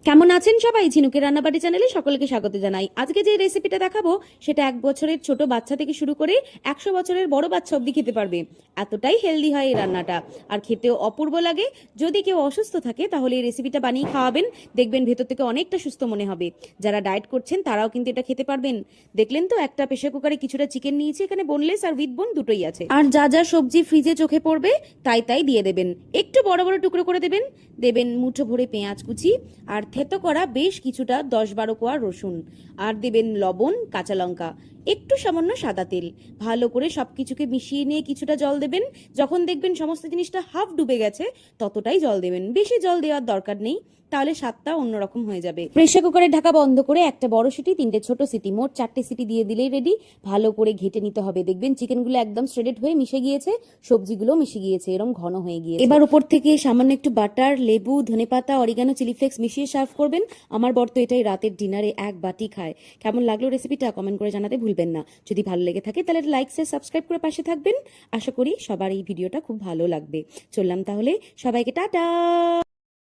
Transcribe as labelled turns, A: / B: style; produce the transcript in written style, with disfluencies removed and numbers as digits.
A: কেমন আছেন সবাই? ঝিনুকের রান্নাবাড়ি চ্যানেলে সকলকে স্বাগত জানাই। আজকে যে রেসিপিটা দেখাবো সেটা 1 বছরের ছোট বাচ্চা থেকে শুরু করে 100 বছরের বড় বাচ্চা অবধি খেতে পারবে। এতটাই হেলদি হয় এই রান্নাটা, আর খেতেও অপূর্ব লাগে। যদি কেউ অসুস্থ থাকে তাহলে এই রেসিপিটা বানিয়ে খাওয়াবেন, দেখবেন ভেতর থেকে অনেকটা সুস্থ মনে হবে। যারা ডায়েট করছেন তারাও কিন্তু এটা খেতে পারবেন। দেখলেন তো, একটা প্রেসার কুকারে কিছুটা চিকেন নিয়েছি, এখানে বোনলেস আর উইথ বোন দুটোই আছে। আর যা যা সবজি ফ্রিজে চোখে পড়বে তাই তাই দিয়ে দেবেন। একটু বড় বড় টুকরো করে দেবেন। দেবেন মুঠো ভরে পেঁয়াজ কুচি, আর থেতো করা বেশ কিছুটা 10-12 কোয়া রসুন, আর দেবেন লবণ, কাঁচা লঙ্কা, একটু সামান্য সাদা তেল। ভালো করে সবকিছুকে মিশিয়ে নিয়ে কিছুটা জল দেবেন। যখন দেখবেন সমস্ত জিনিসটা হাফ ডুবে গেছে ততটাই জল দেবেন, বেশি জল দেওয়ার দরকার নেই, তাহলে স্বাদটা অন্যরকম হয়ে যাবে। প্রেসার কুকারের ঢাকা বন্ধ করে একটা বড় সিটি, 3টে ছোট সিটি, মোট 4টে সিটি দিয়ে দিলেই রেডি। ভালো করে ঘেটে নিতে হবে, দেখবেন চিকেনগুলো একদম শ্রেডেড হয়ে মিশে গিয়েছে, সবজিগুলো মিশে গিয়েছে, এরকম ঘন হয়ে গিয়েছে। এবার উপর থেকে সামান্য একটু বাটার, লেবু, ধনেপাতা, অরিগানো, চিলি ফ্লেক্স মিশিয়ে সার্ভ করবেন। আমার বর তো এটাই রাতের ডিনারে 1 বাটি খায়। কেমন লাগলো রেসিপিটা কমেন্ট করে জানাতে ভুলবেন না। যদি ভালো লেগে থাকে তাহলে লাইক, শেয়ার, সাবস্ক্রাইব করে পাশে থাকবেন। আশা করি সবার এই ভিডিওটা খুব ভালো লাগবে। চললাম তাহলে, সবাইকে টাটা।